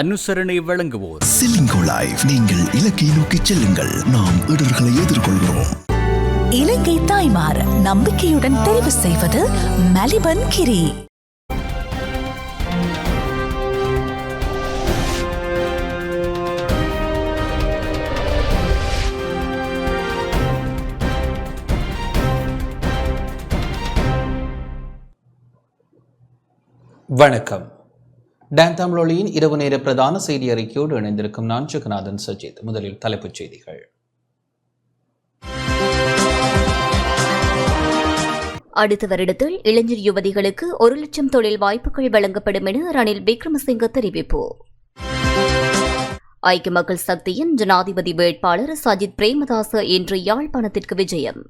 அனுசரணை வழங்குவோர் சிலிங்கோ லைஃப். நீங்கள் இலக்கை நோக்கி செல்லுங்கள், நாம் இடர்களை எதிர்கொள்கிறோம். இலங்கை தாய்மார் நம்பிக்கையுடன் தெரிவு செய்வது மலிபன் கிரி. வணக்கம். டான் தமிழொலியின் இரவு நேர பிரதான செய்தி அறிக்கையோடு இணைந்திருக்கும் நான் ஜெகநாதன் சஜித். முதலில் தலைப்புச் செய்திகள். அடுத்த வருடத்தில் இளைஞர் யுவதிகளுக்கு 1 லட்சம் தொழில் வாய்ப்புகள் வழங்கப்படும் என ரணில் விக்ரமசிங்க தெரிவிப்பு. ஐக்கிய மக்கள் சக்தியின் ஜனாதிபதி வேட்பாளர் சஜித் பிரேமதாச இன்று யாழ்ப்பாணத்திற்கு விஜயம்.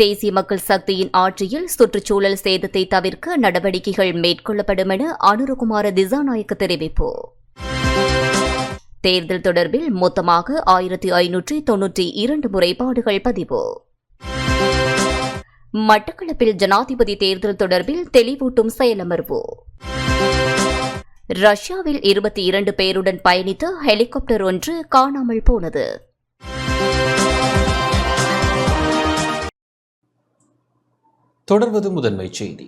தேசிய மக்கள் சக்தியின் ஆட்சியில் சுற்றுச்சூழல் சேதத்தை தவிர்க்க நடவடிக்கைகள் மேற்கொள்ளப்படும் என அனுரகுமார திசாநாயக்க தெரிவிப்பு. தேர்தல் தொடர்பில் மொத்தமாக 1592 முறைப்பாடுகள் பதிவு. மட்டக்களப்பில் ஜனாதிபதி தேர்தல் தொடர்பில் தெளிவூட்டும் செயலமர்வு. ரஷ்யாவில் 22 பேருடன் பயணித்த ஹெலிகாப்டர் ஒன்று காணாமல் போனது. தொடர்வது முதன்மை செய்தி.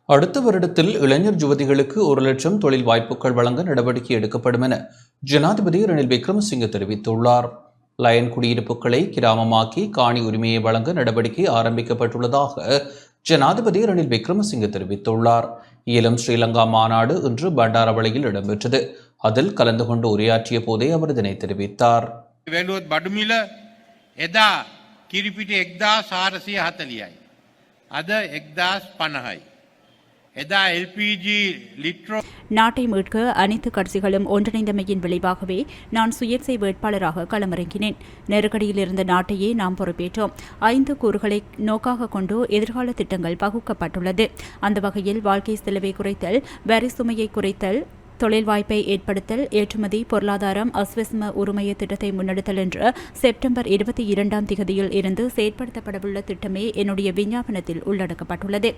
அடுத்த வருடத்தில் இளைஞர் யுவதிகளுக்கு 1 லட்சம் தொழில் வாய்ப்புகள் வழங்க நடவடிக்கை எடுக்கப்படும் என ஜனாதிபதி ரணில் விக்ரமசிங்க தெரிவித்துள்ளார். லயன் குடியிருப்புகளை கிராமமாக்கி காணி உரிமையை வழங்க நடவடிக்கை ஆரம்பிக்கப்பட்டுள்ளதாக ஜனாதிபதி ரணில் விக்ரமசிங்க தெரிவித்துள்ளார். ஈழம் ஸ்ரீலங்கா மாநாடு இன்று பண்டாரவளையில் இடம்பெற்றது. அதில் கலந்து கொண்டு உரையாற்றிய போதே அவர் இதனை தெரிவித்தார். நாட்டை மீட்க அனைத்து கட்சிகளும் ஒன்றிணைந்தமையின் விளைவாகவே நான் சுயேட்சை வேட்பாளராக களமிறங்கினேன். நெருக்கடியில் இருந்த நாட்டையே நாம் பொறுப்பேற்றோம். 5 கூறுகளை நோக்காக கொண்டு எதிர்கால திட்டங்கள் பகுக்கப்பட்டுள்ளது. அந்த வகையில் வாழ்க்கை செலவை குறைத்தல், வரி சுமையை குறைத்தல், தொழில் வாய்ப்பை ஏற்படுத்தல், ஏற்றுமதி, பொருளாதாரம், அஸ்வசம உரிமைய திட்டத்தை முன்னெடுத்தல் என்று செப்டம்பர் 22ஆம் தேதியில் இருந்து செயற்படுத்தப்படவுள்ள திட்டமே என்னுடைய விஞ்ஞாபனத்தில் உள்ளடக்கப்பட்டுள்ளது.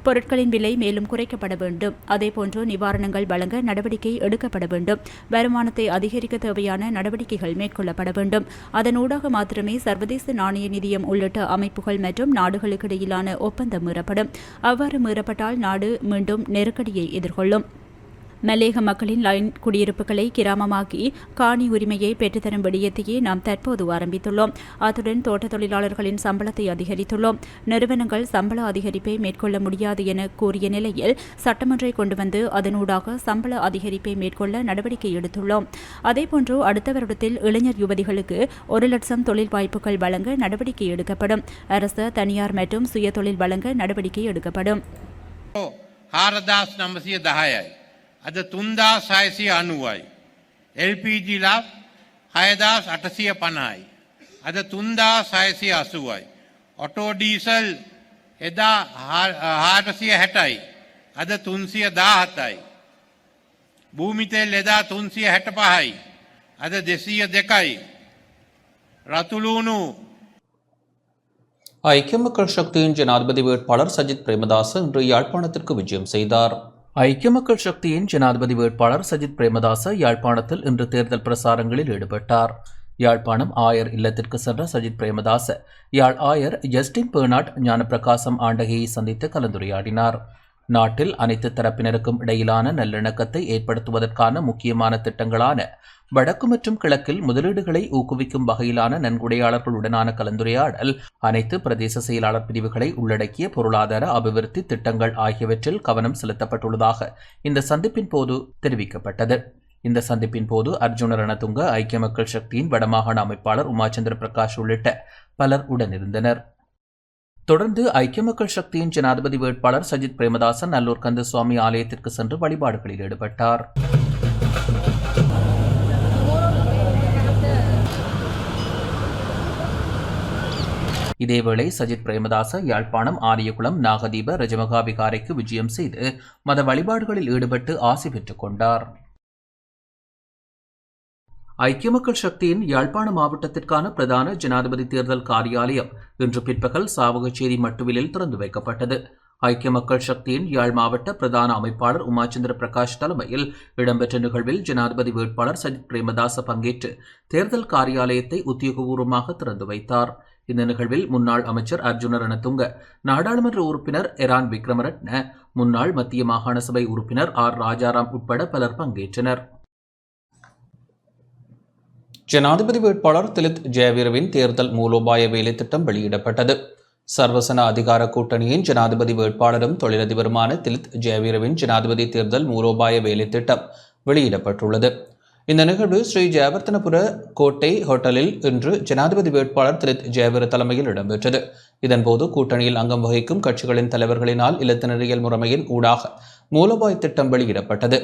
பொருட்களின் விலை மேலும் குறைக்கப்பட வேண்டும். அதேபோன்று நிவாரணங்கள் வழங்க நடவடிக்கை எடுக்கப்பட வேண்டும். வருமானத்தை அதிகரிக்க தேவையான நடவடிக்கைகள் மேற்கொள்ளப்பட வேண்டும். அதனூடாக மாத்திரமே சர்வதேச நாணய நிதியம் உள்ளிட்ட அமைப்புகள் மற்றும் நாடுகளுக்கிடையிலான ஒப்பந்தம் மீறப்படும். அவ்வாறு மீறப்பட்டால் நாடு மீண்டும் நெருக்கடியை எதிர்கொள்ளும். மலேக மக்களின் லைன் குடியிருப்புகளை கிராமமாக்கி காணி உரிமையை பெற்றுத்தரும் விடயத்தையே நாம் தற்போது ஆரம்பித்துள்ளோம். அத்துடன் தோட்ட தொழிலாளர்களின் சம்பளத்தை அதிகரித்துள்ளோம். நிறுவனங்கள் சம்பள அதிகரிப்பை மேற்கொள்ள முடியாது என கூறிய நிலையில் சட்டமன்றை கொண்டு வந்து அதனூடாக சம்பள அதிகரிப்பை மேற்கொள்ள நடவடிக்கை எடுத்துள்ளோம். அதேபோன்று அடுத்த வருடத்தில் இளைஞர் யுவதிகளுக்கு 1 லட்சம் தொழில் வாய்ப்புகள் வழங்க நடவடிக்கை எடுக்கப்படும். அரசு, தனியார் மற்றும் சுய தொழில் வழங்க நடவடிக்கை எடுக்கப்படும். අද 3690යි. LPG ලාභ 6850යි. අද 3680යි. ඔටෝ ඩීසල් එදා 860යි. අද 317යි. භූමි තෙල් එදා 365යි. අද 202යි. රතු ලුණු. ஐக்கிய மக்கள் சக்தியின் ஜனாதிபதி வேட்பாளர் சஜித் பிரேமதாச இன்று யாழ்ப்பாணத்திற்கு விஜயம் செய்தார். ஐக்கிய மக்கள் சக்தியின் ஜனாதிபதி வேட்பாளர் சஜித் பிரேமதாச யாழ்ப்பாணத்தில் இன்று தேர்தல் பிரசாரங்களில் ஈடுபட்டார். யாழ்ப்பாணம் ஆயர் இல்லத்திற்கு சென்ற சஜித் பிரேமதாச யாழ் ஆயர் ஜஸ்டின் பேர்னாட் ஞானப்பிரகாசம் ஆண்டகையை சந்தித்து கலந்துரையாடினார். நாட்டில் அனைத்து தரப்பினருக்கும் இடையிலான நல்லிணக்கத்தை ஏற்படுத்துவதற்கான முக்கியமான திட்டங்களான வடக்கு மற்றும் கிழக்கில் முதலீடுகளை ஊக்குவிக்கும் வகையிலான நன்கொடையாளர்களுடனான கலந்துரையாடல், அனைத்து பிரதேச செயலாளர் பிரிவுகளை உள்ளடக்கிய பொருளாதார அபிவிருத்தி திட்டங்கள் ஆகியவற்றில் கவனம் செலுத்தப்பட்டுள்ளதாக இந்த சந்திப்பின் போது தெரிவிக்கப்பட்டது. இந்த சந்திப்பின் போது அர்ஜுன ரணதுங்க, ஐக்கிய மக்கள் சக்தியின் வடமாகாண அமைப்பாளர் உமாச்சந்திர பிரகாஷ் உள்ளிட்ட பலர் உடனிருந்தனர். தொடர்ந்து ஐக்கிய மக்கள் சக்தியின் ஜனாதிபதி வேட்பாளர் சஜித் பிரேமதாசன் நல்லூர் கந்தசுவாமி ஆலயத்திற்கு சென்று வழிபாடுகளில் ஈடுபட்டார். இதேவேளை சஜித் பிரேமதாச யாழ்ப்பாணம் ஆரியகுளம் நாகதீப ரஜமகா விகாரைக்கு விஜயம் செய்து மத வழிபாடுகளில் ஈடுபட்டு ஆசி பெற்றுக் கொண்டார். ஐக்கிய மக்கள் சக்தியின் யாழ்ப்பாண மாவட்டத்திற்கான பிரதான ஜனாதிபதி தேர்தல் காரியாலயம் இன்று பிற்பகல் சாவகச்சேரி மட்டுவிலில் திறந்து வைக்கப்பட்டது. ஐக்கிய மக்கள் சக்தியின் யாழ் மாவட்ட பிரதான அமைப்பாளர் உமாச்சந்திர பிரகாஷ் தலைமையில் இடம்பெற்ற நிகழ்வில் ஜனாதிபதி வேட்பாளர் சஜித் பிரேமதாச பங்கேற்று தேர்தல் காரியாலயத்தை உத்தியோகபூர்வமாக திறந்து வைத்தார். இந்த நிகழ்வில் முன்னாள் அமைச்சர் அர்ஜுன ரணதுங்க, நாடாளுமன்ற உறுப்பினர் எரான் விக்ரமரட்ன, முன்னாள் மத்திய மாகாண சபை உறுப்பினர் ஆர் ராஜாராம் உட்பட பலர் பங்கேற்றனர். ஜனாதிபதி வேட்பாளர் திலித் ஜெயவீரவின் தேர்தல் மூலோபாய வேலை திட்டம் வெளியிடப்பட்டது. சர்வசன அதிகார கூட்டணியின் ஜனாதிபதி வேட்பாளரும் தொழிலதிபருமான திலித் ஜெயவீரவின் ஜனாதிபதி தேர்தல் மூலோபாய வேலை திட்டம் வெளியிடப்பட்டுள்ளது. இந்த நிகழ்வு ஸ்ரீ ஜெயவர்த்தனபுர கோட்டை ஹோட்டலில் இன்று ஜனாதிபதி வேட்பாளர் திலித் ஜெயவீர தலைமையில் இடம்பெற்றது. இதன்போது கூட்டணியில் அங்கம் வகிக்கும் கட்சிகளின் தலைவர்களினால் இலத்தினரியல் முறைமையின் ஊடாக மூலோபாய திட்டம் வெளியிடப்பட்டது.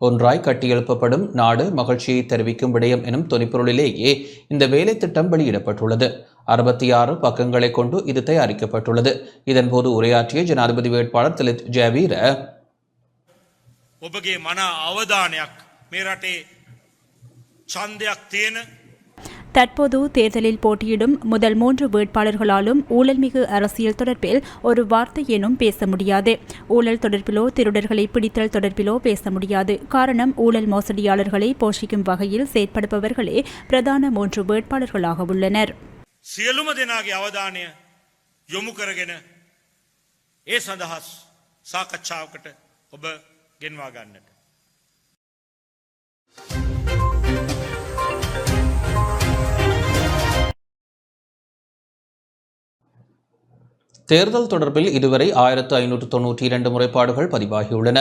ஒன்றாய் கட்டியெழுப்பப்படும் நாடு மகிழ்ச்சியை தெரிவிக்கும் விடயம் எனும் தொனிப்பொருளிலேயே இந்த வேலை திட்டம் வெளியிடப்பட்டுள்ளது. 66 பக்கங்களை கொண்டு இது தயாரிக்கப்பட்டுள்ளது. இதன்போது உரையாற்றிய ஜனாதிபதி வேட்பாளர் திலித் ஜெயவீர, ඔබගේ මන අවධානයක් මේ රටේ ඡන්දයක් තියෙන தற்போது தேர்தலில் போட்டியிடும் முதல் 3 வேட்பாளர்களாலும் ஊழல்மிகு அரசியல் தொடர்பில் ஒரு வார்த்தையேனும் பேச முடியாது. ஊழல் தொடர்பிலோ திருடர்களை பிடித்தல் தொடர்பிலோ பேச முடியாது. காரணம், ஊழல் மோசடியாளர்களை போஷிக்கும் வகையில் செயற்படுபவர்களே பிரதான 3 வேட்பாளர்களாக உள்ளனர். සියලුම දෙනාගේ අවධානය යොමු කරගෙන ඒ සඳහා සාකච්ඡාවකට ඔබ ගෙන්වා ගන්නට. தேர்தல் தொடர்பில் இதுவரை 1592 முறைப்பாடுகள் பதிவாகியுள்ளன.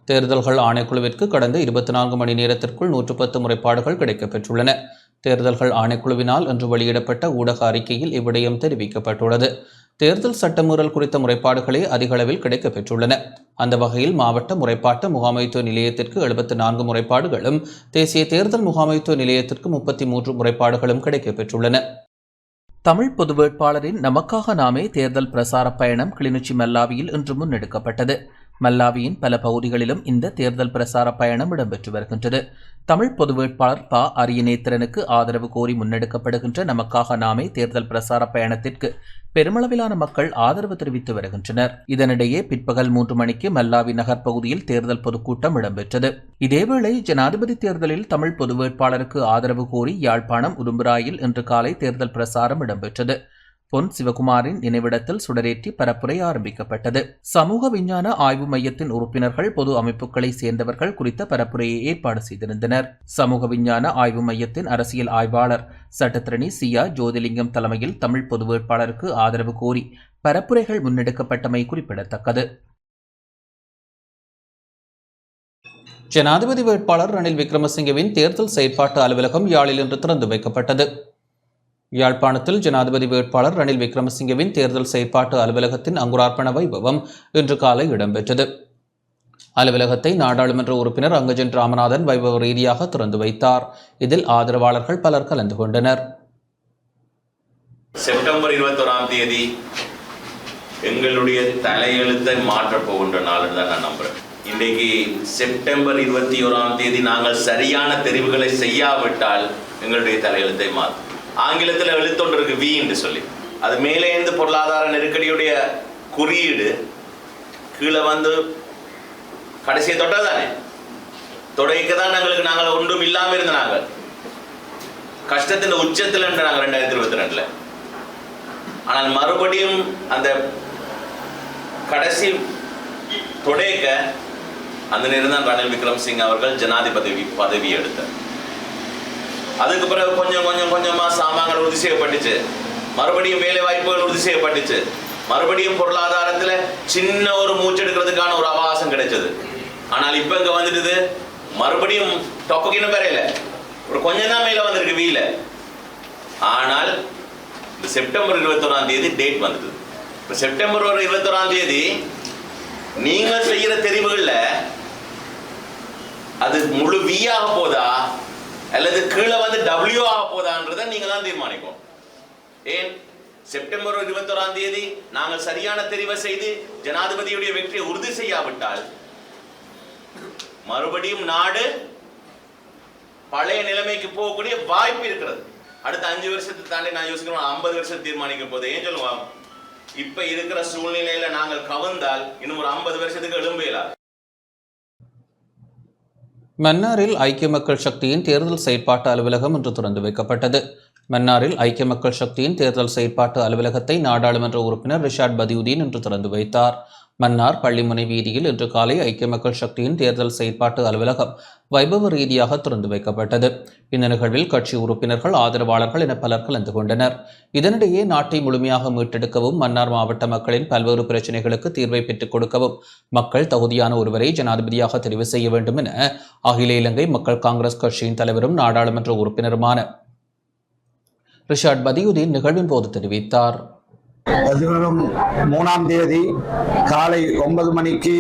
தேர்தல்கள் ஆணைக்குழுவிற்கு கடந்த 24 மணி நேரத்திற்குள் 110 முறைப்பாடுகள் கிடைக்கப்பெற்றுள்ளன. தேர்தல்கள் ஆணைக்குழுவினால் இன்று வெளியிடப்பட்ட ஊடக அறிக்கையில் இவ்விடயம் தெரிவிக்கப்பட்டுள்ளது. தேர்தல் சட்டமீறல் குறித்த முறைப்பாடுகளே அதிக அளவில் கிடைக்கப்பெற்றுள்ளன. அந்த வகையில் மாவட்ட முறைப்பாட்டு முகாமைத்துவ நிலையத்திற்கு 74 முறைப்பாடுகளும் தேசிய தேர்தல் முகாமைத்துவ நிலையத்திற்கு 33 முறைப்பாடுகளும் கிடைக்கப்பெற்றுள்ளன. தமிழ் பொது வேட்பாளரின் நமக்காக நாமே தேர்தல் பிரசார பயணம் கிளிநொச்சி மல்லாவியில் இன்று முன்னெடுக்கப்பட்டது. மல்லாவியின் பல பகுதிகளிலும் இந்த தேர்தல் பிரசார பயணம் இடம்பெற்று வருகின்றது. தமிழ் பொது வேட்பாளர் ப. அரியநேத்திரனுக்கு ஆதரவு கோரி முன்னெடுக்கப்படுகின்ற நமக்காக நாமே தேர்தல் பிரசார பயணத்திற்கு பெருமளவிலான மக்கள் ஆதரவு தெரிவித்து வருகின்றனர். இதனிடையே பிற்பகல் 3 மணிக்கு மல்லாவி நகர் பகுதியில் தேர்தல் பொதுக்கூட்டம் இடம்பெற்றது. இதேவேளை ஜனாதிபதி தேர்தலில் தமிழ் பொது வேட்பாளருக்கு ஆதரவு கோரி யாழ்ப்பாணம் உடும்புராயில் இன்று காலை தேர்தல் பிரசாரம் இடம்பெற்றது. பொன் சிவகுமாரின் நினைவிடத்தில் சுடரேற்றி பரப்புரை ஆரம்பிக்கப்பட்டது. சமூக விஞ்ஞான ஆய்வு மையத்தின் உறுப்பினர்கள், பொது அமைப்புகளை சேர்ந்தவர்கள் குறித்த பரப்புரையை ஏற்பாடு செய்திருந்தனர். சமூக விஞ்ஞான ஆய்வு மையத்தின் அரசியல் ஆய்வாளர் சட்டத்திரணி சியா ஜோதிலிங்கம் தலைமையில் தமிழ் பொது வேட்பாளருக்கு ஆதரவு கோரி பரப்புரைகள் முன்னெடுக்கப்பட்டமை குறிப்பிடத்தக்கது. ஜனாதிபதி வேட்பாளர் ரணில் விக்ரமசிங்கவின் தேர்தல் செயற்பாட்டு அலுவலகம் யாழில் இன்று திறந்து வைக்கப்பட்டது. யாழ்ப்பாணத்தில் ஜனாதிபதி வேட்பாளர் ரணில் விக்ரமசிங்கவின் தேர்தல் செயற்பாட்டு அலுவலகத்தின் அங்குரார்ப்பண வைபவம் இன்று காலை இடம்பெற்றது. அலுவலகத்தை நாடாளுமன்ற உறுப்பினர் அங்கஜன் ராமநாதன் வைபவ ரீதியாக திறந்து வைத்தார். இதில் ஆதரவாளர்கள் பலர் கலந்து கொண்டனர். செப்டம்பர் 21ஆம் தேதி எங்களுடைய தலையெழுத்தை மாற்றப் போகின்ற நாள் தான் நான் நம்புறேன். இன்றைக்கு செப்டம்பர் 21ஆம் தேதி நாங்கள் சரியான தெரிவுகளை செய்யாவிட்டால் எங்களுடைய தலையெழுத்தை மாற்றும். ஆங்கிலத்தில் எழுத்தொன்று இருக்கு, வி என்று சொல்லி, அது மேலே இருந்து பொருளாதார நெருக்கடியுடைய குறியீடு கீழே வந்து கடைசியை தொட்டதானே, தொடக்க தான் நாங்கள் ஒன்றும் இல்லாமல் இருந்த நாங்கள் கஷ்டத்தின் உச்சத்தில் நாங்கள் 2022. ஆனால் மறுபடியும் அந்த கடைசி தொடக்க அந்த நேரம் தான் ரணில் விக்ரமசிங்க அவர்கள் ஜனாதிபதி பதவி எடுத்தார். அதுக்கு பிறகு கொஞ்சமா சாமான்கள் உறுதி செய்யப்பட்டுச்சு, மறுபடியும் வேலை வாய்ப்புகள் உறுதி செய்யப்பட்டுச்சு, மறுபடியும் பொருளாதாரத்துல சின்ன ஒரு மூச்செடுக்கிறதுக்கான ஒரு அவகாசம் கிடைச்சது. ஆனால் இப்ப இங்க வந்துட்டு மறுபடியும் டொப்புக்கின்னு வரையில ஒரு கொஞ்சம் தான் மேல வந்திருக்கு வீல. ஆனால் இந்த செப்டம்பர் 21ஆம் தேதி டேட் வந்தது. இப்ப செப்டம்பர் 21ஆம் தேதி நீங்க செய்யற தெரிவுகள்ல அது முழு வியாக போதா அல்லது கீழே வந்து டபிள்யூ ஆக போதான்றதை நீங்க தான் தீர்மானிக்கும். ஏன் செப்டம்பர் 21ஆம் தேதி நாங்கள் சரியான தெரிவை செய்து ஜனாதிபதியுடைய வெற்றியை உறுதி செய்யாவிட்டால் மறுபடியும் நாடு பழைய நிலைமைக்கு போகக்கூடிய வாய்ப்பு இருக்கிறது. அடுத்த 5 வருஷத்தை தாண்டி நான் யோசிக்கிறோம் 50 வருஷம் தீர்மானிக்க போது ஏன் சொல்லுவாங்க. இப்ப இருக்கிற சூழ்நிலையில நாங்கள் கவர்ந்தால் இன்னும் ஒரு 50 வருஷத்துக்கு எழும்பையிலாது. மன்னாரில் ஐக்கிய மக்கள் சக்தியின் தேர்தல் செயற்பாட்டு அலுவலகம் இன்று திறந்து வைக்கப்பட்டது. மன்னாரில் ஐக்கிய மக்கள் சக்தியின் தேர்தல் செயற்பாட்டு அலுவலகத்தை நாடாளுமன்ற உறுப்பினர் ரிஷாட் பதியுதீன் இன்று திறந்து வைத்தார். மன்னார் பள்ளிமுனை வீதியில் இன்று காலை ஐக்கிய மக்கள் சக்தியின் தேர்தல் செயற்பாட்டு அலுவலகம் வைபவ ரீதியாக திறந்து வைக்கப்பட்டது. இந்த நிகழ்வில் கட்சி உறுப்பினர்கள், ஆதரவாளர்கள் என பலர் கலந்து கொண்டனர். இதனிடையே நாட்டை முழுமையாக மீட்டெடுக்கவும் மன்னார் மாவட்ட மக்களின் பல்வேறு பிரச்சினைகளுக்கு தீர்வை பெற்றுக் கொடுக்கவும் மக்கள் தகுதியான ஒருவரை ஜனாதிபதியாக தெரிவு செய்ய வேண்டும் என அகில இலங்கை மக்கள் காங்கிரஸ் கட்சியின் தலைவரும் நாடாளுமன்ற உறுப்பினருமான ரிஷாட் பதியுதீன் நிகழ்வின் போது தெரிவித்தார். எதிர்வரும் 3ஆம் தேதி காலை 9 மணிக்கு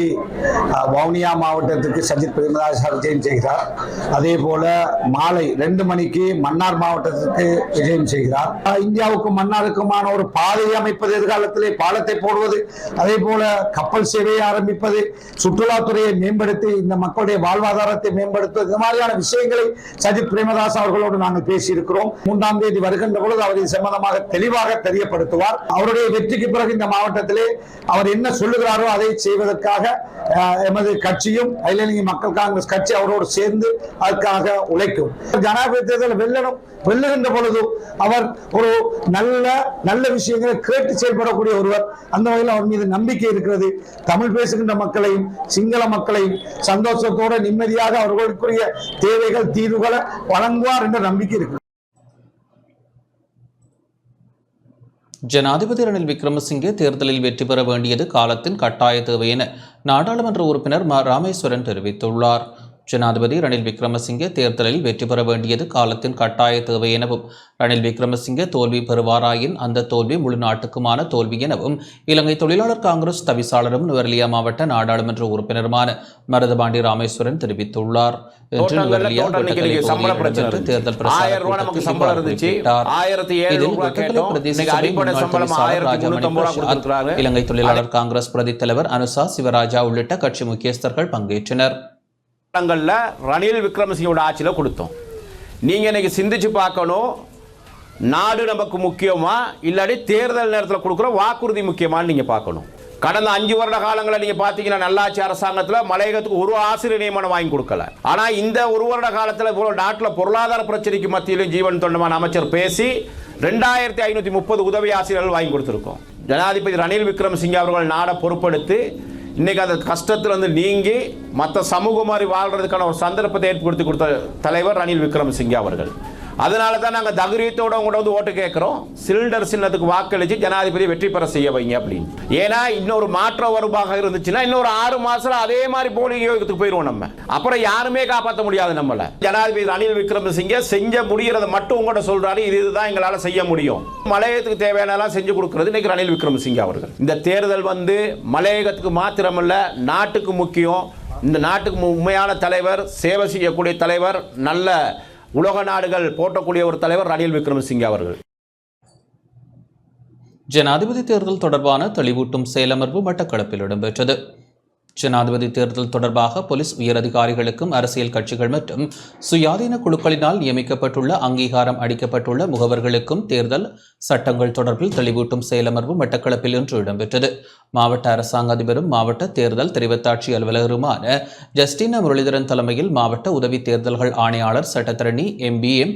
வவுனியா மாவட்டத்திற்கு சஜித் பிரேமதாஸ் விஜயம் செய்கிறார். அதே போல மாலை 2 மணிக்கு மன்னார் மாவட்டத்திற்கு விஜயம் செய்கிறார். இந்தியாவுக்கும் மன்னாருக்குமான ஒரு பாதையை அமைப்பது, எதிர்காலத்திலே பாலத்தை போடுவது, அதே போல கப்பல் சேவையை ஆரம்பிப்பது, சுற்றுலாத்துறையை மேம்படுத்தி இந்த மக்களுடைய வாழ்வாதாரத்தை மேம்படுத்துவது, இந்த மாதிரியான விஷயங்களை சஜித் பிரேமதாஸ் அவர்களோடு நாங்கள் பேசியிருக்கிறோம். 3ஆம் தேதி வருகின்ற பொழுது அவர் இது சம்பந்தமாக தெளிவாக தெரியப்படுத்துவார். அவருடைய வெற்றிக்கு பிறகு இந்த மாவட்டத்திலே அவர் என்ன சொல்லுகிறாரோ அதை செய்வதற்காக எமது கட்சியும் அகில இலங்கை மக்கள் காங்கிரஸ் கட்சி அவரோடு சேர்ந்து அதற்காக உழைக்கும். ஜனாதிபதி தேர்தல் வெல்லுகின்ற பொழுது அவர் ஒரு நல்ல விஷயங்களை கேட்டு செயல்படக்கூடிய ஒருவர். அந்த வகையில் அவர் மீது நம்பிக்கை இருக்கிறது. தமிழ் பேசுகின்ற மக்களையும் சிங்கள மக்களையும் சந்தோஷத்தோடு நிம்மதியாக அவர்களுக்குரிய தேவைகள் தீர்வுகளை வழங்குவார் என்ற நம்பிக்கை இருக்கு. ஜனாதிபதி ரணில் விக்ரமசிங்கே தேர்தலில் வெற்றி பெற வேண்டியது காலத்தின் கட்டாய தேவை என நாடாளுமன்ற உறுப்பினர் ராமேஸ்வரன் தெரிவித்துள்ளார். ஜனாதிபதி ரணில் விக்ரமசிங்கே தேர்தலில் வெற்றி பெற வேண்டியது காலத்தின் கட்டாய தேவை எனவும் ரணில் விக்ரமசிங்கே தோல்வி பெறுவாராயின் அந்த தோல்வி முழு நாட்டுக்குமான தோல்வி எனவும் இலங்கை தொழிலாளர் காங்கிரஸ் தவிசாளரும் நுவரெலியா மாவட்ட நாடாளுமன்ற உறுப்பினருமான மருதபாண்டி ராமேஸ்வரன் தெரிவித்துள்ளார். இலங்கை தொழிலாளர் காங்கிரஸ் பிரதி தலைவர் அனுசா சிவராஜா உள்ளிட்ட கட்சி முக்கியஸ்தர்கள் பங்கேற்றனர். ரணில் விக்ரமசிங்கோட ஆட்சியில் கொடுத்தோம். நீங்க இன்னைக்கு சிந்திச்சு பார்க்கணும், நாடு நமக்கு முக்கியமா இல்லாட்டி தேர்தல் நேரத்தில் கொடுக்குற வாக்குறுதி முக்கியமானு நீங்க பார்க்கணும். கடந்த 5 வருட காலங்களில் நீங்க பாத்தீங்கன்னா நல்லாட்சி அரசாங்கத்தில் மலையகத்துக்கு ஒரு ஆசிரியர் நியமனம் வாங்கி கொடுக்கல. ஆனா இந்த 1 வருட காலத்தில் நாட்டில் பொருளாதார பிரச்சனைக்கு மத்தியிலும் ஜீவன் தொண்டமான அமைச்சர் பேசி 2530 உதவி ஆசிரியர்கள் வாங்கி கொடுத்திருக்கோம். ஜனாதிபதி ரணில் விக்ரமசிங்கே அவர்கள் நாடை பொறுப்படுத்தி இன்னைக்கு அந்த கஷ்டத்தில் நீங்கி மற்ற சமூகம் மாதிரி வாழ்றதுக்கான ஒரு சந்தர்ப்பத்தை ஏற்படுத்தி கொடுத்த தலைவர் ரணில் விக்ரமசிங்கே அவர்கள். அதனால தான் நாங்கள் தகுதியத்தோட உங்களோட ஓட்டு கேட்குறோம். சிலிண்டர் சின்னத்துக்கு வாக்களித்து ஜனாதிபதி வெற்றி பெற செய்ய வைங்க அப்படின்னு. ஏன்னா இன்னொரு மாற்ற வருவாக இருந்துச்சுன்னா இன்னொரு 6 மாசத்துல அதே மாதிரி போலிங் யோகத்துக்கு போயிடுவோம். நம்ம அப்புறம் யாருமே காப்பாற்ற முடியாது நம்மள. ஜனாதிபதி ரணில் விக்ரமசிங்கே செஞ்ச முடிகிறத மட்டும் உங்கள்கிட்ட சொல்றாரு, இதுதான் எங்களால் செய்ய முடியும். மலையகத்துக்கு தேவையான செஞ்சு கொடுக்கிறது இன்னைக்கு ரணில் விக்ரமசிங்கே அவர்கள். இந்த தேர்தல் மலையகத்துக்கு மாத்திரமல்ல, நாட்டுக்கு முக்கியம். இந்த நாட்டுக்கு உண்மையான தலைவர், சேவை செய்யக்கூடிய தலைவர், நல்ல உலக நாடுகள் போற்றக்கூடிய ஒரு தலைவர் ரணில் விக்ரமசிங்கே அவர்கள். ஜனாதிபதி தேர்தல் தொடர்பான தெளிவூட்டும் செயலமர்வு மட்டக்களப்பில் இடம்பெற்றது. ஜனாதிபதி தேர்தல் தொடர்பாக போலீஸ் உயரதிகாரிகளுக்கும் அரசியல் கட்சிகள் மற்றும் சுயாதீன குழுக்களினால் நியமிக்கப்பட்டுள்ள அங்கீகாரம் அளிக்கப்பட்டுள்ள முகவர்களுக்கும் தேர்தல் சட்டங்கள் தொடர்பில் தெளிவூட்டும் செயலமர்வு மட்டக்களப்பில் இன்று இடம்பெற்றது. மாவட்ட அரசாங்க அதிபரும் மாவட்ட தேர்தல் தெரிவத்தாட்சி அலுவலருமான ஜஸ்டினா முரளிதரன் தலைமையில் மாவட்ட உதவி தேர்தல்கள் ஆணையாளர் சட்டத்தரணி MBM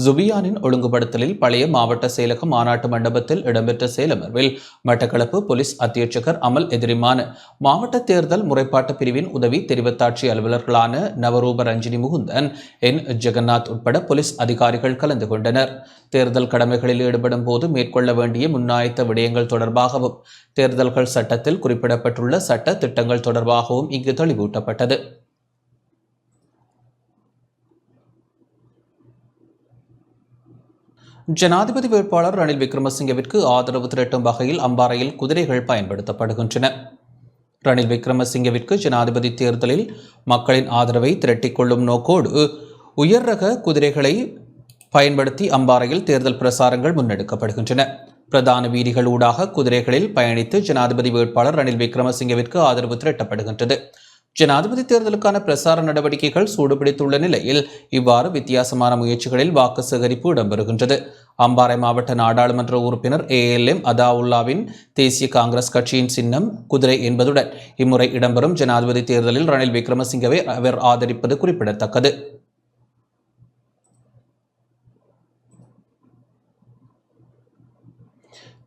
ஜுபியானின் ஒழுங்குபடுத்தலில் பழைய மாவட்ட செயலக மாநாட்டு மண்டபத்தில் இடம்பெற்ற செயலமர்வில் மட்டக்களப்பு போலீஸ் அத்தியட்சகர் அமல் எதிரிமான மாவட்ட தேர்தல் முறைப்பாட்டு பிரிவின் உதவி தெரிவத்தாட்சி அலுவலர்களான நவரூப ரஞ்சினி முகுந்தன், N ஜெகநாத் உட்பட போலீஸ் அதிகாரிகள் கலந்து கொண்டனர். தேர்தல் கடமைகளில் ஈடுபடும் போது மேற்கொள்ள வேண்டிய முன்னாயத்த விடயங்கள் தொடர்பாகவும் தேர்தல்கள் சட்டத்தில் குறிப்பிடப்பட்டுள்ள சட்ட திட்டங்கள் தொடர்பாகவும் இங்கு தெளிவூட்டப்பட்டது. ஜனாதிபதி வேட்பாளர் ரணில் விக்ரமசிங்கவிற்கு ஆதரவு திரட்டும் வகையில் அம்பாறையில் குதிரைகள் பயன்படுத்தப்படுகின்றன. ரணில் விக்ரமசிங்கவிற்கு ஜனாதிபதி தேர்தலில் மக்களின் ஆதரவை திரட்டிக் கொள்ளும் நோக்கோடு உயர் ரக குதிரைகளை பயன்படுத்தி அம்பாறையில் தேர்தல் பிரசாரங்கள் முன்னெடுக்கப்படுகின்றன. பிரதான வீதிகள் ஊடாக குதிரைகளில் பயணித்து ஜனாதிபதி வேட்பாளர் ரணில் விக்ரமசிங்கவிற்கு ஆதரவு திரட்டப்படுகின்றது. ஜனாதிபதி தேர்தலுக்கான பிரசார நடவடிக்கைகள் சூடுபிடித்துள்ள நிலையில் இவ்வாறு வித்தியாசமான முயற்சிகளில் வாக்கு சேகரிப்பு இடம்பெறுகின்றது. அம்பாறை மாவட்ட நாடாளுமன்ற உறுப்பினர் ALM அதாவுல்லாவின் தேசிய காங்கிரஸ் கட்சியின் சின்னம் குதிரை என்பதுடன் இம்முறை இடம்பெறும் ஜனாதிபதி தேர்தலில் ரணில் விக்ரமசிங்கவை அவர் ஆதரிப்பது குறிப்பிடத்தக்கது.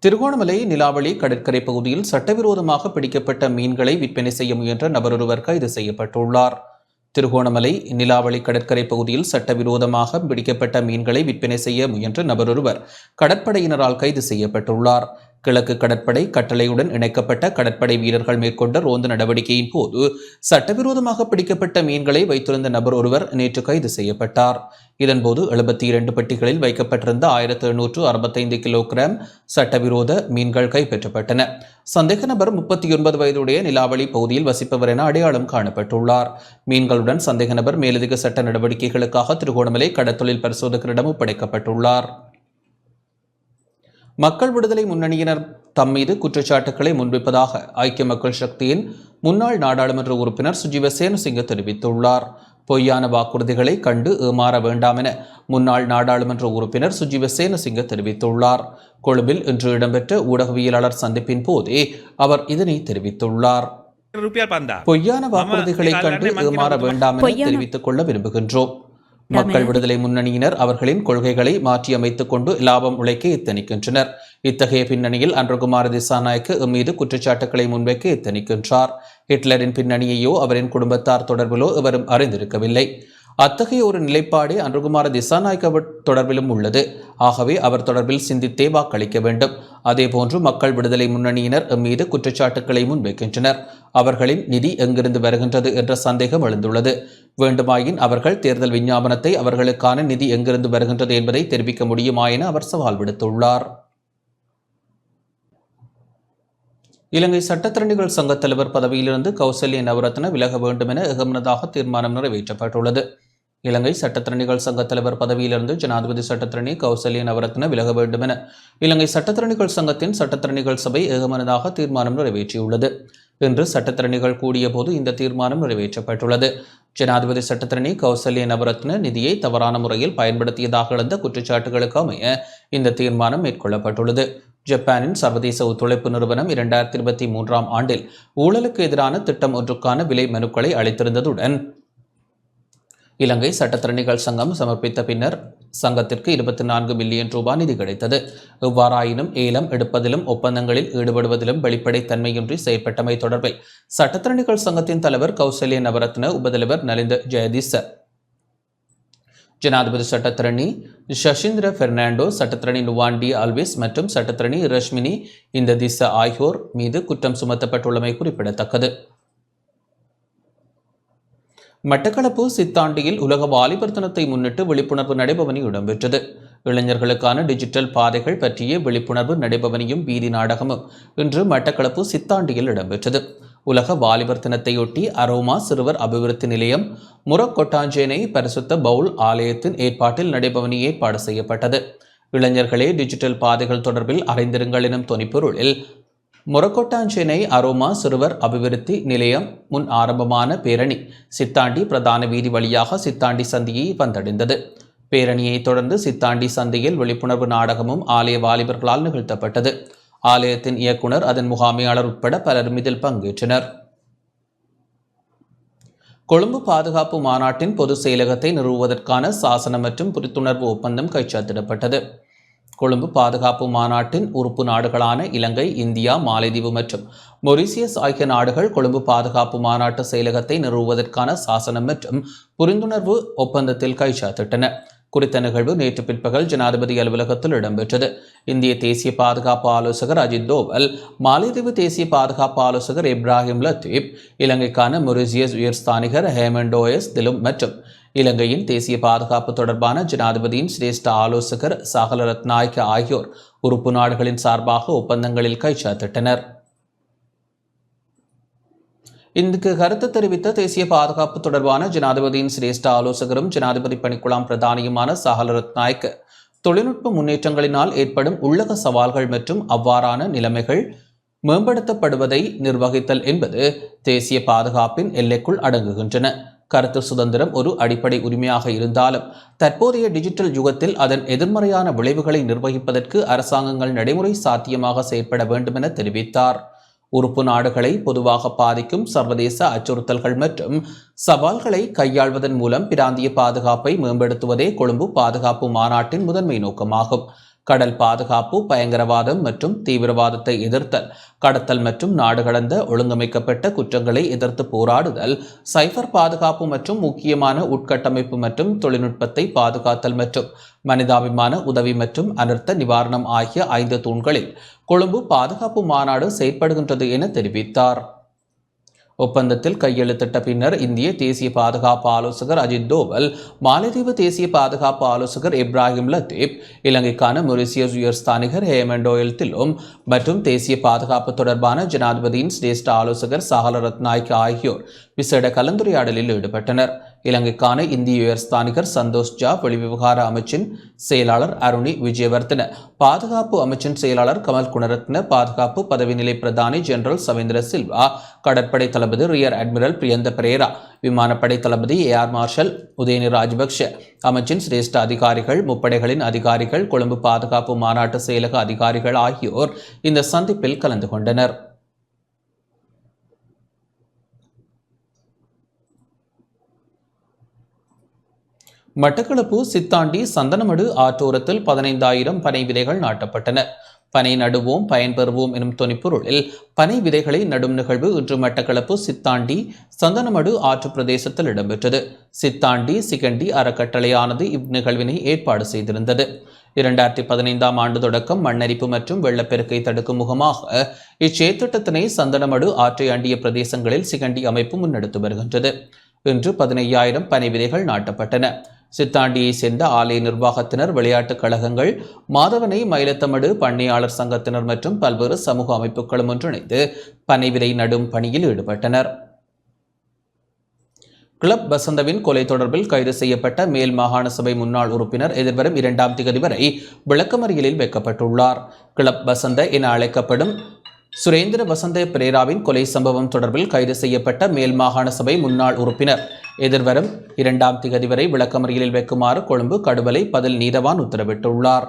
திருகோணமலை நிலாவளி கடற்கரை பகுதியில் சட்டவிரோதமாக பிடிக்கப்பட்ட மீன்களை விற்பனை செய்ய முயன்ற நபரொருவர் கைது செய்யப்பட்டுள்ளார். திருகோணமலை நிலாவளி கடற்கரை பகுதியில் சட்டவிரோதமாக பிடிக்கப்பட்ட மீன்களை விற்பனை செய்ய முயன்ற நபரொருவர் கடற்படையினரால் கைது செய்யப்பட்டுள்ளார். கிழக்கு கடற்படை கட்டளையுடன் இணைக்கப்பட்ட கடற்படை வீரர்கள் மேற்கொண்ட ரோந்து நடவடிக்கையின் போது சட்டவிரோதமாக பிடிக்கப்பட்ட மீன்களை வைத்திருந்த நபர் ஒருவர் நேற்று கைது செய்யப்பட்டார். இதன்போது 72 பெட்டிகளில் வைக்கப்பட்டிருந்த 1765 கிலோகிராம் சட்டவிரோத மீன்கள் கைப்பற்றப்பட்டன. சந்தேக நபர் 39 வயதுடைய நிலாவளி பகுதியில் வசிப்பவர் என அடையாளம் காணப்பட்டுள்ளார். மீன்களுடன் சந்தேக நபர் மேலதிக சட்ட நடவடிக்கைகளுக்காக திருகோணமலை கடற்தொழில் பரிசோதகரிடம் ஒப்படைக்கப்பட்டுள்ளார். மக்கள் விடுதலை முன்னணியினர் தம்மீது குற்றச்சாட்டுக்களை முன்வைப்பதாக ஐக்கிய மக்கள் சக்தியின் முன்னாள் நாடாளுமன்ற உறுப்பினர் சுஜீவ சேனசிங்க தெரிவித்துள்ளார். பொய்யான வாக்குறுதிகளை கண்டு ஏமாற வேண்டாம் என முன்னாள் நாடாளுமன்ற உறுப்பினர் சுஜீவ சேனசிங்க தெரிவித்துள்ளார். கொழும்பில் இன்று இடம்பெற்ற ஊடகவியலாளர் சந்திப்பின் போதே அவர் இதனை தெரிவித்துள்ளார். பொய்யான வாக்குறுதிகளை கண்டு ஏமாற வேண்டாம் என தெரிவித்துக் கொள்ள விரும்புகின்றோம். மக்கள் விடுதலை முன்னணியினர் அவர்களின் கொள்கைகளை மாற்றியமைத்துக் கொண்டு லாபம் உழைக்க எத்தனிக்கின்றனர். இத்தகைய பின்னணியில் அன்றகுமார திசாநாயக்க மீது குற்றச்சாட்டுக்களை முன்வைக்க எத்தனிக்கின்றார். ஹிட்லரின் பின்னணியையோ அவரின் குடும்பத்தார் தொடர்பிலோ எவரும் அறிந்திருக்கவில்லை. அத்தகைய ஒரு நிலைப்பாடே அன்றகுமார திசாநாயக்க தொடர்பிலும் உள்ளது. ஆகவே அவர் தொடர்பில் சிந்தித்தே வாக்களிக்க வேண்டும். அதேபோன்று மக்கள் விடுதலை முன்னணியினர் மீது குற்றச்சாட்டுக்களை முன்வைக்கின்றனர். அவர்களின் நிதி எங்கிருந்து வருகின்றது என்ற சந்தேகம் எழுந்துள்ளது. வேண்டுமாயின் அவர்கள் தேர்தல் விஞ்ஞாபனத்தை அவர்களுக்கான நிதி எங்கிருந்து வருகின்றது என்பதை தெரிவிக்க முடியுமா என அவர் சவால் விடுத்துள்ளார். இலங்கை சட்டத்தரணிகள் சங்க தலைவர் பதவியிலிருந்து கௌசல்ய நவரத்ன விலக வேண்டும் என ஏகமனதாக தீர்மானம் நிறைவேற்றப்பட்டுள்ளது. இலங்கை சட்டத்தரணிகள் சங்க தலைவர் பதவியிலிருந்து ஜனாதிபதி சட்டத்தரணி கௌசல்ய நவரத்ன விலக வேண்டும் என இலங்கை சட்டத்தரணிகள் சங்கத்தின் சட்டத்தரணிகள் சபை ஏகமனதாக தீர்மானம் நிறைவேற்றியுள்ளது. இன்று சட்டத்தரணிகள் கூடிய போது இந்த தீர்மானம் நிறைவேற்றப்பட்டுள்ளது. ஜனாதிபதி சட்டத்தரணி கௌசல்ய நவரத்ன நிதியை தவறான முறையில் பயன்படுத்தியதாக எழுந்த குற்றச்சாட்டுகளுக்கு அமைய இந்த தீர்மானம் மேற்கொள்ளப்பட்டுள்ளது. ஜப்பானின் சர்வதேச ஒத்துழைப்பு நிறுவனம் 2023ஆம் ஆண்டில் ஊழலுக்கு எதிரான திட்டம் ஒன்றுக்கான விலை மனுக்களை அளித்திருந்ததுடன் இலங்கை சட்டத்தரணிகள் சங்கம் சமர்ப்பித்த பின்னர் சங்கத்திற்கு 24 மில்லியன் ரூபாய் நிதி கிடைத்தது. எவ்வாறாயினும் ஏலம் எடுப்பதிலும் ஒப்பந்தங்களில் ஈடுபடுவதிலும் வெளிப்படைத்தன்மையின்றி செயற்பட்டமை தொடர்பில் சட்டத்தரணிகள் சங்கத்தின் தலைவர் கௌசல்ய நவரத்ன, உபதலைவர் நலிந்த ஜெயதீச, ஜனாதிபதி சட்டத்தரணி ஷஷிந்திர பெர்னாண்டோ, சட்டத்தரணி நுவாண்டி அல்விஸ் மற்றும் சட்டத்தரணி ரஷ்மினி இந்த திச ஆகியோர் மீது குற்றம் சுமத்தப்பட்டுள்ளமை குறிப்பிடத்தக்கது. மட்டக்களப்பு சித்தாண்டியில் உலக வாலிபர் தினத்தை முன்னிட்டு விழிப்புணர்வு நடைபவனி இடம்பெற்றது. இளைஞர்களுக்கான டிஜிட்டல் பாதைகள் பற்றிய விழிப்புணர்வு நடைபவனியும் வீதி நாடகமும் இன்று மட்டக்களப்பு சித்தாண்டியில் இடம்பெற்றது. உலக வாலிபர் தினத்தையொட்டி அரோமா சிறுவர் அபிவிருத்தி நிலையம் முரக்கொட்டாஞ்சேனை பரிசுத்த பவுல் ஆலயத்தின் ஏற்பாட்டில் நடைபவனி ஏற்பாடு செய்யப்பட்டது. இளைஞர்களே டிஜிட்டல் பாதைகள் தொடர்பில் அறிந்திருங்கள் எனும் தொனிப்பொருளில் முரக்கொட்டாஞ்சேனை அரோமா சிறுவர் அபிவிருத்தி நிலையம் முன் ஆரம்பமான பேரணி சித்தாண்டி பிரதான வீதி வழியாக சித்தாண்டி சந்தியை வந்தடைந்தது. பேரணியை தொடர்ந்து சித்தாண்டி சந்தையில் விழிப்புணர்வு நாடகமும் ஆலய வாலிபர்களால் நிகழ்த்தப்பட்டது. ஆலயத்தின் இயக்குனர், அதன் முகாமையாளர் உட்பட பலரும் இதில் பங்கேற்றனர். கொழும்பு பாதுகாப்பு மாநாட்டின் பொது செயலகத்தை நிறுவுவதற்கான சாசனம் மற்றும் புரிந்துணர்வு ஒப்பந்தம் கைச்சாத்திடப்பட்டது. கொழும்பு பாதுகாப்பு மாநாட்டின் உறுப்பு நாடுகளான இலங்கை, இந்தியா, மாலைதீவு மற்றும் மொரிசியஸ் ஆகிய நாடுகள் கொழும்பு பாதுகாப்பு மாநாட்டு செயலகத்தை நிறுவுவதற்கான சாசனம் மற்றும் புரிந்துணர்வு ஒப்பந்தத்தில் கைச்சாத்திட்டன. குறித்த நிகழ்வு நேற்று பிற்பகல் ஜனாதிபதி அலுவலகத்தில் இடம்பெற்றது. இந்திய தேசிய பாதுகாப்பு ஆலோசகர் அஜித் தோவல், மாலைதீவு தேசிய பாதுகாப்பு ஆலோசகர் இப்ராஹிம் லத்தீப், இலங்கைக்கான மொரிசியஸ் உயர்ஸ்தானிகர் ஹேமண்டோயஸ் திலும் மற்றும் இலங்கையின் தேசிய பாதுகாப்பு தொடர்பான ஜனாதிபதியின் சிரேஷ்ட ஆலோசகர் சாகல ரத்நாயக்க ஆகியோர் உறுப்பு நாடுகளின் சார்பாக ஒப்பந்தங்களில் கைச்சாத்திட்டனர். இதுக்கு கருத்து தெரிவித்த தேசிய பாதுகாப்பு தொடர்பான ஜனாதிபதியின் சிரேஷ்ட ஆலோசகரும் ஜனாதிபதி பணிக்குழாம் பிரதானியுமான சாகல ரத்நாயக்க, தொழில்நுட்ப முன்னேற்றங்களினால் ஏற்படும் உள்ளக சவால்கள் மற்றும் அவ்வாறான நிலைமைகள் மேம்படுத்தப்படுவதை நிர்வகித்தல் என்பது தேசிய பாதுகாப்பின் எல்லைக்குள் அடங்குகின்றன. கருத்து சுதந்திரம் ஒரு அடிப்படை உரிமையாக இருந்தாலும் தற்போதைய டிஜிட்டல் யுகத்தில் அதன் எதிர்மறையான விளைவுகளை நிர்வகிப்பதற்கு அரசாங்கங்கள் நடைமுறை சாத்தியமாக செயற்பட வேண்டும் என தெரிவித்தார். உறுப்பு நாடுகளை பொதுவாக பாதிக்கும் சர்வதேச அச்சுறுத்தல்கள் மற்றும் சவால்களை கையாள்வதன் மூலம் பிராந்திய பாதுகாப்பை மேம்படுத்துவதே கொழும்பு பாதுகாப்பு மாநாட்டின் முதன்மை நோக்கமாகும். கடல் பாதுகாப்பு, பயங்கரவாதம் மற்றும் தீவிரவாதத்தை எதிர்த்தல், கடத்தல் மற்றும் நாடு கடந்த ஒழுங்கமைக்கப்பட்ட குற்றங்களை எதிர்த்து போராடுதல், சைபர் பாதுகாப்பு மற்றும் முக்கியமான உட்கட்டமைப்பு மற்றும் தொழில்நுட்பத்தை பாதுகாத்தல் மற்றும் மனிதாபிமான உதவி மற்றும் அனர்த்த நிவாரணம் ஆகிய 5 தூண்களில் கொழும்பு பாதுகாப்பு மாநாடு செயற்படுகின்றது என தெரிவித்தார். ஒப்பந்தத்தில் கையெழுத்திட்ட பின்னர் இந்திய தேசிய பாதுகாப்பு ஆலோசகர் அஜித் தோவல், மாலத்தீவு தேசிய பாதுகாப்பு ஆலோசகர் இப்ராஹிம் லத்தீப், இலங்கைக்கான மொரிசியஸ் உயர்ஸ்தானிகர் ஹேமண்டோயல் திலும் மற்றும் தேசிய பாதுகாப்பு தொடர்பான ஜனாதிபதியின் சிரேஷ்ட ஆலோசகர் சாகல ரத்நாயக்க ஆகியோர் விசேட கலந்துரையாடலில் ஈடுபட்டனர். இலங்கைக்கான இந்திய உயர்ஸ்தானிகர் சந்தோஷ் ஜா, வெளிவிவகார அமைச்சின் செயலாளர் அருணி விஜயவர்தன, பாதுகாப்பு அமைச்சின் செயலாளர் கமல் குணரத்ன, பாதுகாப்பு பதவி நிலை பிரதானி ஜெனரல் சவேந்திர சில்வா, கடற்படை தளபதி ரியர் அட்மிரல் பிரியந்த பிரேரா, விமானப்படை தளபதி ஏஆர் மார்ஷல் உதயனி ராஜபக்ஷ, அமைச்சின் சிரேஷ்ட அதிகாரிகள், முப்படைகளின் அதிகாரிகள், கொழும்பு பாதுகாப்பு மாநாட்டு செயலக அதிகாரிகள் ஆகியோர் இந்த சந்திப்பில் கலந்து கொண்டனர். மட்டக்களப்பு சித்தாண்டி சந்தனமடு ஆற்றோரத்தில் 15,000 பனை விதைகள் நாட்டப்பட்டன. பனை நடுவோம் பயன்பெறுவோம் எனும் தொனிப்பொருளில் பனை விதைகளை நடும் நிகழ்வு இன்று மட்டக்களப்பு சித்தாண்டி சந்தனமடு ஆற்று பிரதேசத்தில் இடம்பெற்றது. சித்தாண்டி சிகண்டி அறக்கட்டளையானது இந்நிகழ்வினை ஏற்பாடு செய்திருந்தது. 2015ஆம் ஆண்டு தொடக்கம் மண்ணரிப்பு மற்றும் வெள்ளப்பெருக்கை தடுக்கும் முகமாக இச்செயற்திட்டத்தினை சந்தனமடு ஆற்றை அண்டிய பிரதேசங்களில் சிகண்டி அமைப்பு முன்னெடுத்து வருகின்றது. இன்று 15,000 பனை விதைகள் நாட்டப்பட்டன. சித்தாண்டியை சேர்ந்த ஆலய நிர்வாகத்தினர், விளையாட்டுக் கழகங்கள், மாதவனை மயிலத்தமடு பண்ணையாளர் சங்கத்தினர் மற்றும் பல்வேறு சமூக அமைப்புகளும் ஒன்றிணைந்து பனை விதை நடும் பணியில் ஈடுபட்டனர். கிளப் பசந்தவின் கொலை தொடர்பில் கைது செய்யப்பட்ட மேல் மாகாண சபை முன்னாள் உறுப்பினர் எதிர்வரும் 2ஆம் தேதி வரை விளக்கமறியலில் வைக்கப்பட்டுள்ளார். கிளப் பசந்த என அழைக்கப்படும் சுரேந்திர வசந்த பிரேராவின் கொலை சம்பவம் தொடர்பில் கைது செய்யப்பட்ட மேல் மாகாண சபை முன்னாள் உறுப்பினர் எதிர்வரும் 2ஆம் தேதி வரை விளக்கமறியலில் வைக்குமாறு கொழும்பு கடுவலை பதில் நீதவான் உத்தரவிட்டுள்ளார்.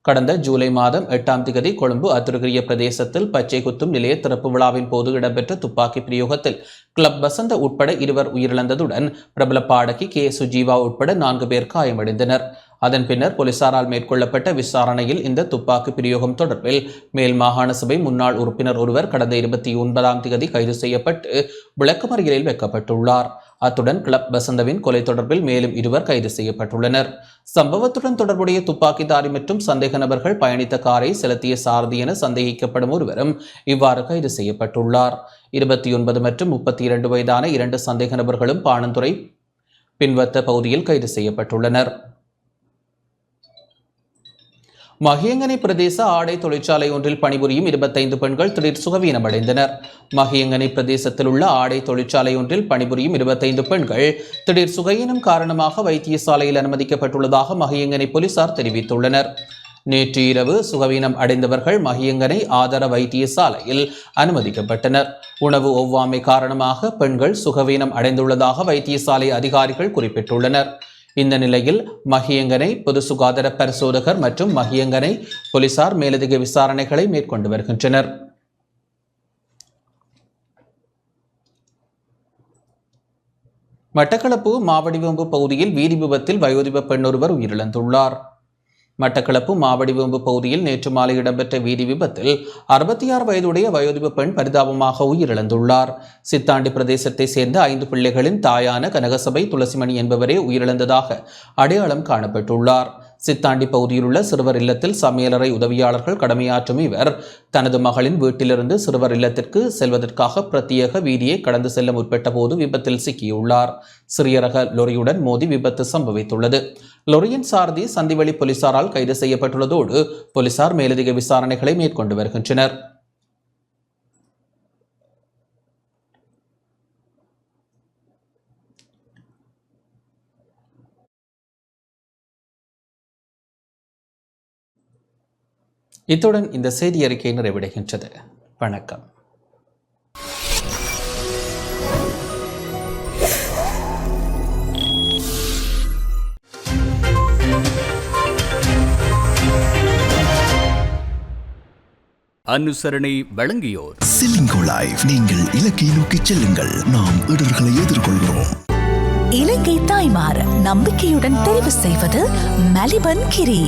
கடந்த ஜூலை மாதம் 8ஆம் தேதி கொழும்பு அத்துருகிரிய பிரதேசத்தில் பச்சை குத்தும் நிலைய திறப்பு விழாவின் போது இடம்பெற்ற துப்பாக்கி பிரயோகத்தில் கிளப் வசந்த உட்பட 2 உயிரிழந்ததுடன் பிரபல பாடகி கே சுஜீவா உட்பட 4 பேர் காயமடைந்தனர். அதன் பின்னர் போலீசாரால் மேற்கொள்ளப்பட்ட விசாரணையில் இந்த துப்பாக்கி பிரயோகம் தொடர்பில் மேல் மாகாண சபை முன்னாள் உறுப்பினர் ஒருவர் கடந்த 29ஆம் தேதி கைது செய்யப்பட்டு விளக்கமறியலில் வைக்கப்பட்டுள்ளார். அத்துடன் கிளப் வசந்தவின் கொலை தொடர்பில் மேலும் 2 கைது செய்யப்பட்டுள்ளனர். சம்பவத்துடன் தொடர்புடைய துப்பாக்கிதாரி மற்றும் சந்தேக நபர்கள் பயணித்த காரை செலுத்திய சாரதி என சந்தேகிக்கப்படும் ஒருவரும் இவ்வாறு கைது செய்யப்பட்டுள்ளார். 29 மற்றும் 32 வயதான 2 சந்தேக நபர்களும் பாணந்துறை பின்வத்த பகுதியில் கைது செய்யப்பட்டுள்ளனர். மகியங்கனை பிரதேச ஆடை தொழிற்சாலை ஒன்றில் பணிபுரியும் 25 பெண்கள் திடீர் சுகவீனமடைந்தனர். மகியங்கனை பிரதேசத்தில் உள்ள ஆடை தொழிற்சாலை ஒன்றில் பணிபுரியும் 25 பெண்கள் திடீர் சுகவீனம் காரணமாக வைத்தியசாலையில் அனுமதிக்கப்பட்டுள்ளதாக மகியங்கனை போலீசார் தெரிவித்துள்ளனர். நேற்று இரவு சுகவீனம் அடைந்தவர்கள் மகியங்கனை ஆதார வைத்தியசாலையில் அனுமதிக்கப்பட்டனர். உணவு ஒவ்வாமை காரணமாக பெண்கள் சுகவீனம் அடைந்துள்ளதாக வைத்தியசாலை அதிகாரிகள் குறிப்பிட்டுள்ளனர். இந்த நிலையில் மகியங்கனை பொது சுகாதார பரிசோதகர் மற்றும் மகியங்கனை போலீசார் மேலதிக விசாரணைகளை மேற்கொண்டு வருகின்றனர். மட்டக்களப்பு மாவடிவேம்பு பகுதியில் வீதி விபத்தில் வயோதிப பெண் ஒருவர் உயிரிழந்துள்ளார். மட்டக்களப்பு மாவடிவேம்பு பகுதியில் நேற்று மாலை இடம்பெற்ற வீதி விபத்தில் 66 வயதுடைய வயோதிப பெண் பரிதாபமாக உயிரிழந்துள்ளார். சித்தாண்டி பிரதேசத்தை சேர்ந்த 5 பிள்ளைகளின் தாயான கனகசபை துளசிமணி என்பவரே உயிரிழந்ததாக அடையாளம் காணப்பட்டுள்ளார். சித்தாண்டி பகுதியில் உள்ள சிறுவர் இல்லத்தில் சமையலறை உதவியாளர்கள் கடமையாற்றும் இவர் தனது மகளின் வீட்டிலிருந்து சிறுவர் இல்லத்திற்கு செல்வதற்காக பிரத்யேக வீதியை கடந்து செல்ல முற்பட்ட போது விபத்தில் சிக்கியுள்ளார். சிறிய ரக லொரியுடன் மோதி விபத்து சம்பவித்துள்ளது. லொரியின் சாரதி சந்திவெளி போலீசாரால் கைது செய்யப்பட்டுள்ளதோடு போலீசார் மேலதிக விசாரணைகளை மேற்கொண்டு வருகின்றனர். இத்துடன் இந்த செய்தி அறிக்கை நிறைவடைகின்றது. வணக்கம். அனுசரணை வழங்கியோர் சிலிங்கோ லைஃப். நீங்கள் இலக்கை நோக்கி செல்லுங்கள், நாம் இடர்களை எதிர்கொள்கிறோம். இலங்கை தாய்மார் நம்பிக்கையுடன் தெரிவு செய்வது மலிபன் கிரி.